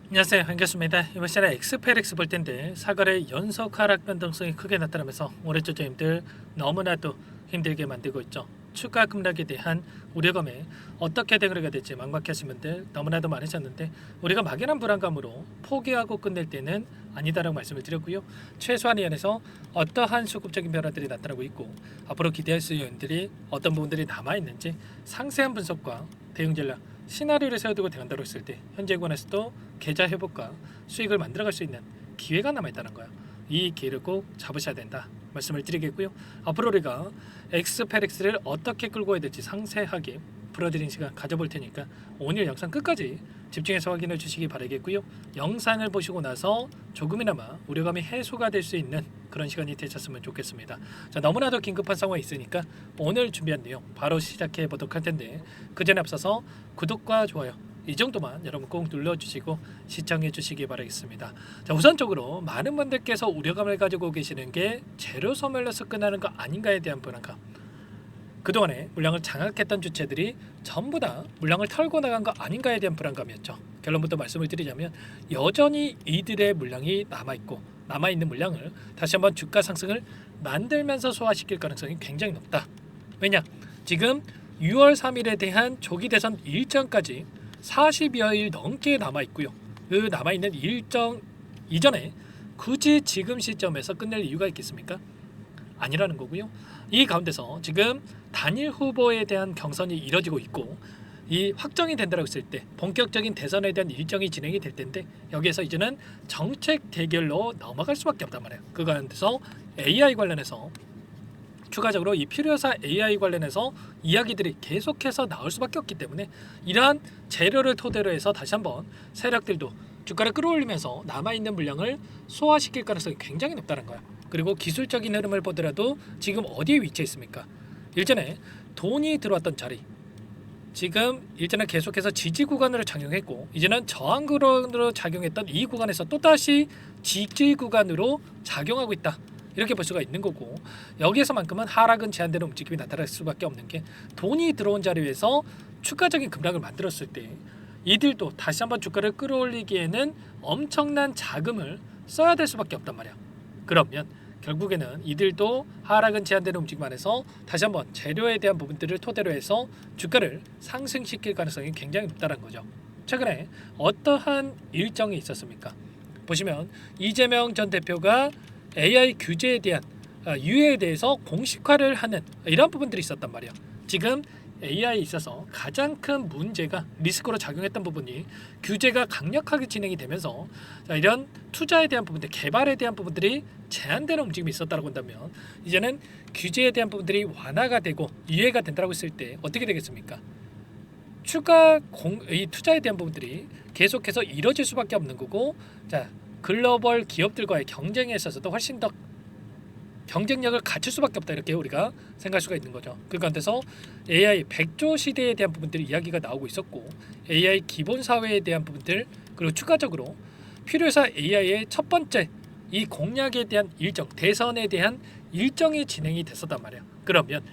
안녕하세요, 반갑습니다. 이번 시간에 엑스페렉스 볼 텐데 사거래 연속 하락 변동성이 크게 나타나면서 올해 조정님들 너무나도 힘들게 만들고 있죠. 추가 급락에 대한 우려감에 어떻게 대응을 해야 될지 막막하신 분들 너무나도 많으셨는데, 우리가 막연한 불안감으로 포기하고 끝낼 때는 아니다라고 말씀을 드렸고요. 최소한의 안에서 어떠한 수급적인 변화들이 나타나고 있고 앞으로 기대할 수 있는 요인들이 어떤 부분들이 남아있는지 상세한 분석과 대응 전략, 시나리오를 세워두고 대응한다고 했을 때 현재 구간에서도 계좌 회복과 수익을 만들어갈 수 있는 기회가 남아있다는 거예요. 이 기회를 꼭 잡으셔야 된다 말씀을 드리겠고요. 앞으로 우리가 엑스페렉스를 어떻게 끌고 가야 될지 상세하게 풀어드리는 시간 가져볼 테니까 오늘 영상 끝까지 집중해서 확인해 주시기 바라겠고요. 영상을 보시고 나서 조금이나마 우려감이 해소가 될 수 있는 그런 시간이 되셨으면 좋겠습니다. 자, 너무나도 긴급한 상황이 있으니까 오늘 준비한 내용 바로 시작해 보도록 할 텐데, 그 전에 앞서서 구독과 좋아요 이 정도만 여러분 꼭 눌러주시고 시청해 주시기 바라겠습니다. 자, 우선적으로 많은 분들께서 우려감을 가지고 계시는 게 재료 소멸로서 끝나는 거 아닌가에 대한 불안감. 그동안에 물량을 장악했던 주체들이 전부 다 물량을 털고 나간 거 아닌가에 대한 불안감이었죠. 결론부터 말씀을 드리자면 여전히 이들의 물량이 남아있고 남아있는 물량을 다시 한번 주가 상승을 만들면서 소화시킬 가능성이 굉장히 높다. 왜냐? 지금 6월 3일에 대한 조기 대선 일정까지 40여일 넘게 남아있고요. 그 남아있는 일정 이전에 굳이 지금 시점에서 끝낼 이유가 있겠습니까? 아니라는 거고요. 이 가운데서 지금 단일 후보에 대한 경선이 이뤄지고 있고, 이 확정이 된다고 했을 때 본격적인 대선에 대한 일정이 진행이 될 텐데, 여기에서 이제는 정책 대결로 넘어갈 수밖에 없단 말이에요. 그 가운데서 AI 관련해서 추가적으로 이 필요사 AI 관련해서 이야기들이 계속해서 나올 수밖에 없기 때문에, 이러한 재료를 토대로 해서 다시 한번 세력들도 주가를 끌어올리면서 남아있는 물량을 소화시킬 가능성이 굉장히 높다는 거야. 그리고 기술적인 흐름을 보더라도 지금 어디에 위치해 있습니까? 일전에 돈이 들어왔던 자리, 지금 일전에 계속해서 지지 구간으로 작용했고 이제는 저항 구간으로 작용했던 이 구간에서 또다시 지지 구간으로 작용하고 있다, 이렇게 볼 수가 있는 거고, 여기에서만큼은 하락은 제한되는 움직임이 나타날 수밖에 없는 게, 돈이 들어온 자리에서 추가적인 급락을 만들었을 때 이들도 다시 한번 주가를 끌어올리기에는 엄청난 자금을 써야 될 수밖에 없단 말이야. 그러면 결국에는 이들도 하락은 제한되는 움직임 안에서 다시 한번 재료에 대한 부분들을 토대로 해서 주가를 상승시킬 가능성이 굉장히 높다는 거죠. 최근에 어떠한 일정이 있었습니까? 보시면 이재명 전 대표가 AI 규제에 대한 유예에 대해서 공식화를 하는 이런 부분들이 있었단 말이에요. 지금 AI에 있어서 가장 큰 문제가 리스크로 작용했던 부분이 규제가 강력하게 진행이 되면서, 이런 투자에 대한 부분들, 개발에 대한 부분들이 제한되는 움직임이 있었다고 한다면, 이제는 규제에 대한 부분들이 완화가 되고 유예가 된다고 했을 때 어떻게 되겠습니까? 이 투자에 대한 부분들이 계속해서 이뤄질 수밖에 없는 거고, 자, 글로벌 기업들과의 경쟁에 있어서도 훨씬 더 경쟁력을 갖출 수밖에 없다, 이렇게 우리가 생각할 수가 있는 거죠. 그 가운데서 AI 100조 시대에 대한 부분들이 이야기가 나오고 있었고, AI 기본 사회에 대한 부분들, 그리고 추가적으로 필요사 AI의 첫 번째 이 공약에 대한 일정, 대선에 대한 일정이 진행이 됐었단 말이에요. 그러면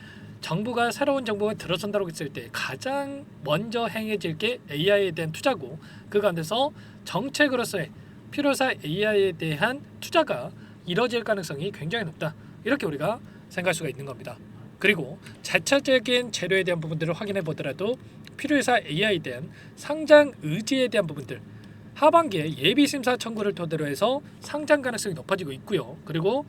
정부가 새로운 정부가 들어선다고 했을 때 가장 먼저 행해질 게 AI에 대한 투자고, 그 가운데서 정책으로서의 필요사 AI에 대한 투자가 이뤄질 가능성이 굉장히 높다, 이렇게 우리가 생각할 수가 있는 겁니다. 그리고 자체적인 재료에 대한 부분들을 확인해 보더라도 필요회사 AI에 대한 상장 의지에 대한 부분들, 하반기에 예비심사 청구를 토대로 해서 상장 가능성이 높아지고 있고요. 그리고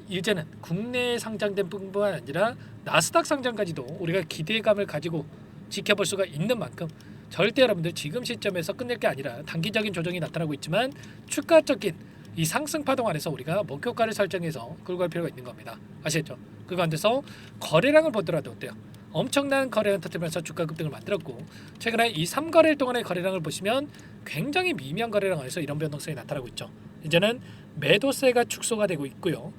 이제는 국내에 상장된 뿐만 아니라 나스닥 상장까지도 우리가 기대감을 가지고 지켜볼 수가 있는 만큼, 절대 여러분들 지금 시점에서 끝낼 게 아니라 단기적인 조정이 나타나고 있지만 추가적인 이 상승 파동 안에서 우리가 목표가를 설정해서 끌고 갈 필요가 있는 겁니다. 아시겠죠? 그 가운데서 거래량을 보더라도 어때요? 엄청난 거래량 터뜨리면서 주가 급등을 만들었고, 최근에 이 3거래일 동안의 거래량을 보시면 굉장히 미미한 거래량 안에서 이런 변동성이 나타나고 있죠. 이제는 매도세가 축소가 되고 있고요.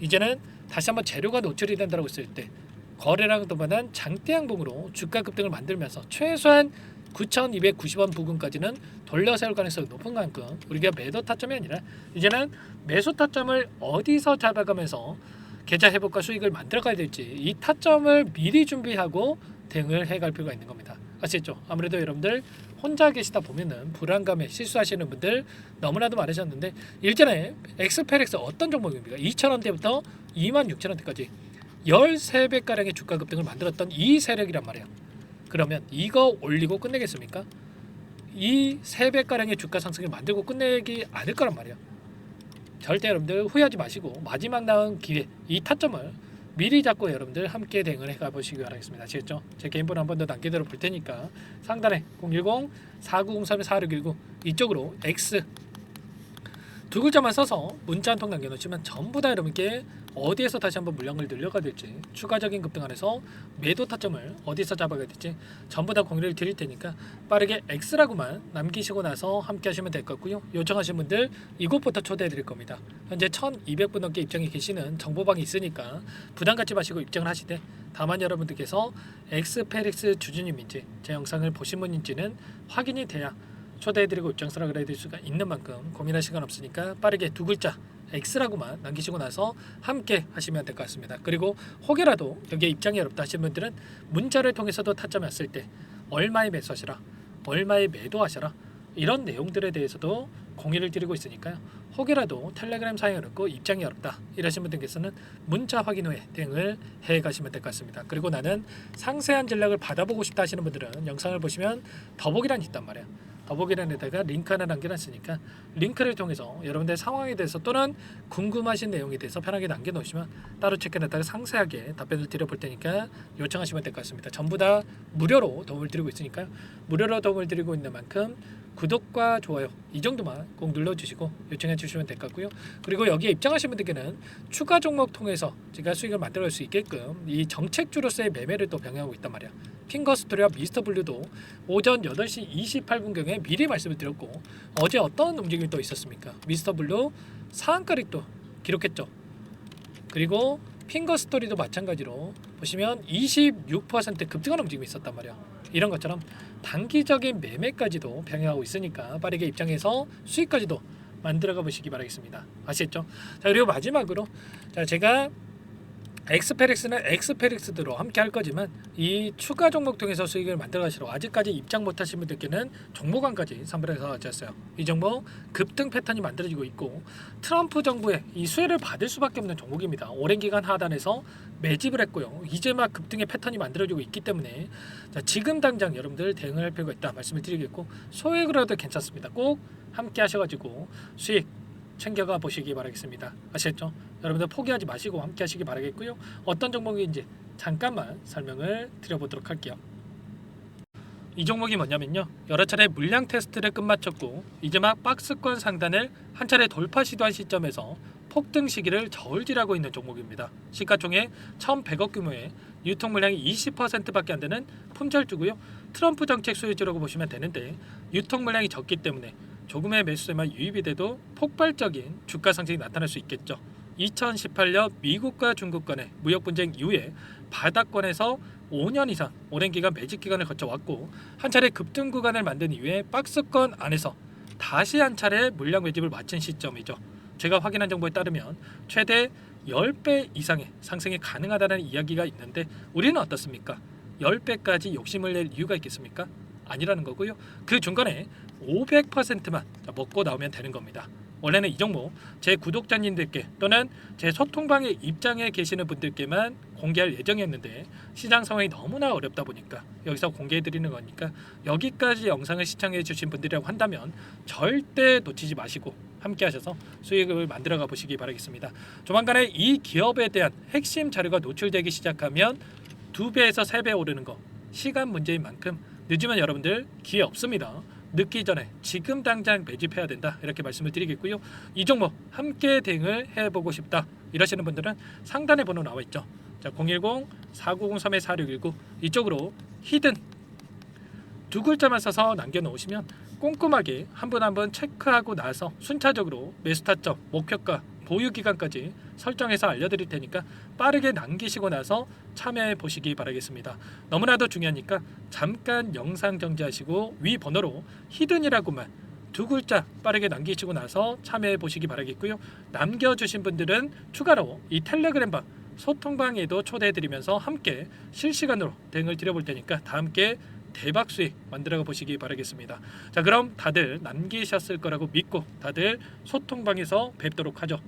이제는 다시 한번 재료가 노출이 된다고 했을 때 거래량도만한 장대 양봉으로 주가 급등을 만들면서 최소한 9,290원 부근까지는 돌려세울 가능성이 높은 만큼 우리가 매도 타점이 아니라 이제는 매수 타점을 어디서 잡아가면서 계좌 회복과 수익을 만들어가야 될지, 이 타점을 미리 준비하고 대응을 해갈 필요가 있는 겁니다. 아시겠죠? 아무래도 여러분들 혼자 계시다 보면은 불안감에 실수하시는 분들 너무나도 많으셨는데 일전에 엑스페렉스 어떤 종목입니까? 2,000원대부터 26,000원대까지 13배가량의 주가 급등을 만들었던 이 세력이란 말이에요. 그러면 이거 올리고 끝내겠습니까? 이 3배가량의 주가 상승을 만들고 끝내기 않을 거란 말이에요. 절대 여러분들 후회하지 마시고 마지막 남은 기회, 이 타점을 미리 잡고 여러분들 함께 대응을 해가 보시기 바라겠습니다. 아시겠죠? 제 개인 번호 한 번 더 남겨드려 볼 테니까 상단에 010-4903-4619 이쪽으로 X 두 글자만 써서 문자 한 통 남겨놓으시면 전부 다 여러분께 어디에서 다시 한번 물량을 늘려가 될지 추가적인 급등 안에서 매도 타점을 어디서 잡아가야 될지 전부 다 공유를 드릴 테니까 빠르게 X라고만 남기시고 나서 함께 하시면 될 것 같고요. 요청하신 분들 이곳부터 초대해 드릴 겁니다. 현재 1200분 넘게 입장이 계시는 정보방이 있으니까 부담 갖지 마시고 입장을 하시되 다만 여러분들께서 엑스페릭스 주주님인지 제 영상을 보신 분인지는 확인이 돼야 초대해드리고 입장 수락을 해드릴 수가 있는 만큼 고민할 시간 없으니까 빠르게 두 글자 X라고만 남기시고 나서 함께 하시면 될 것 같습니다. 그리고 혹여라도 여기에 입장이 어렵다 하시는 분들은 문자를 통해서도 타점이 왔을 때 얼마에 매수하시라, 얼마에 매도하시라 이런 내용들에 대해서도 공유를 드리고 있으니까요. 혹여라도 텔레그램 사용이 어렵고 입장이 어렵다 이러신 분들께서는 문자 확인 후에 대응을 해 가시면 될 것 같습니다. 그리고 나는 상세한 전략을 받아보고 싶다 하시는 분들은 영상을 보시면 더보기란이 있단 말이에요. 더보기란에다가 링크 하나 남겨놨으니까 링크를 통해서 여러분들 상황에 대해서 또는 궁금하신 내용에 대해서 편하게 남겨놓으시면 따로 체크해놨다가 상세하게 답변을 드려볼 테니까 요청하시면 될 것 같습니다. 전부 다 무료로 도움을 드리고 있으니까요. 무료로 도움을 드리고 있는 만큼 구독과 좋아요 이 정도만 꼭 눌러주시고 요청해 주시면 될 것 같고요. 그리고 여기에 입장하신 분들께는 추가 종목 통해서 제가 수익을 만들어갈 수 있게끔 이 정책주로서의 매매를 또 병행하고 있단 말이야. 핑거스토리와 미스터블루도 오전 8시 28분경에 미리 말씀을 드렸고 어제 어떤 움직임이 또 있었습니까? 미스터블루 상한가를 또 기록했죠. 그리고 핑거스토리도 마찬가지로 보시면 26% 급등한 움직임이 있었단 말이야. 이런 것처럼 단기적인 매매까지도 병행하고 있으니까 빠르게 입장해서 수익까지도 만들어가 보시기 바라겠습니다. 아시겠죠? 자, 그리고 마지막으로 제가 엑스페릭스는 엑스페릭스대로 함께 할 거지만 이 추가 종목 통해서 수익을 만들어 가시러 아직까지 입장 못 하신 분들께는 종목안까지 선별해서 가져왔어요. 이 종목 급등 패턴이 만들어지고 있고 트럼프 정부의 이 수혜를 받을 수밖에 없는 종목입니다. 오랜 기간 하단에서 매집을 했고요. 이제 막 급등의 패턴이 만들어지고 있기 때문에 지금 당장 여러분들 대응을 할 필요가 있다 말씀을 드리겠고 소액으로도 괜찮습니다. 꼭 함께 하셔가지고 수익 챙겨가 보시기 바라겠습니다. 아시겠죠? 여러분들 포기하지 마시고 함께 하시기 바라겠고요. 어떤 종목인지 잠깐만 설명을 드려보도록 할게요. 이 종목이 뭐냐면요. 여러 차례 물량 테스트를 끝마쳤고 이제 막 박스권 상단을 한 차례 돌파 시도한 시점에서 폭등 시기를 저울질하고 있는 종목입니다. 시가총액 1,100억 규모의 유통 물량이 20%밖에 안 되는 품절주고요. 트럼프 정책 수혜주라고 보시면 되는데 유통 물량이 적기 때문에 조금의 매수세만 유입이 돼도 폭발적인 주가 상승이 나타날 수 있겠죠. 2018년 미국과 중국 간의 무역 분쟁 이후에 바닥권에서 5년 이상 오랜 기간 매집 기간을 거쳐왔고 한 차례 급등 구간을 만든 이후에 박스권 안에서 다시 한 차례 물량 매집을 마친 시점이죠. 제가 확인한 정보에 따르면 최대 10배 이상의 상승이 가능하다는 이야기가 있는데 우리는 어떻습니까? 10배까지 욕심을 낼 이유가 있겠습니까? 아니라는 거고요. 그 중간에 500%만 먹고 나오면 되는 겁니다. 원래는 이 종목 제 구독자님들께 또는 제 소통방에 입장해 계시는 분들께만 공개할 예정이었는데 시장 상황이 너무나 어렵다 보니까 여기서 공개해 드리는 거니까 여기까지 영상을 시청해 주신 분들이라고 한다면 절대 놓치지 마시고 함께 하셔서 수익을 만들어가 보시기 바라겠습니다. 조만간에 이 기업에 대한 핵심 자료가 노출되기 시작하면 2배에서 3배 오르는 거 시간 문제인 만큼 늦으면 여러분들 기회 없습니다. 늦기 전에 지금 당장 매집해야 된다 이렇게 말씀을 드리겠고요. 이 종목 함께 대응을 해보고 싶다 이러시는 분들은 상단에 번호 나와 있죠. 자, 010-4903-4619 이쪽으로 히든 두 글자만 써서 남겨놓으시면 꼼꼼하게 한 분 한 분 체크하고 나서 순차적으로 매수 타점, 목표가, 보유 기간까지 설정해서 알려드릴 테니까 빠르게 남기시고 나서 참여해 보시기 바라겠습니다. 너무나도 중요하니까 잠깐 영상 정지하시고 위 번호로 히든이라고만 두 글자 빠르게 남기시고 나서 참여해 보시기 바라겠고요. 남겨주신 분들은 추가로 이 텔레그램방 소통방에도 초대해 드리면서 함께 실시간으로 대응을 드려볼 테니까 다 함께 대박 수익 만들어 보시기 바라겠습니다. 자, 그럼 다들 남기셨을 거라고 믿고 다들 소통방에서 뵙도록 하죠.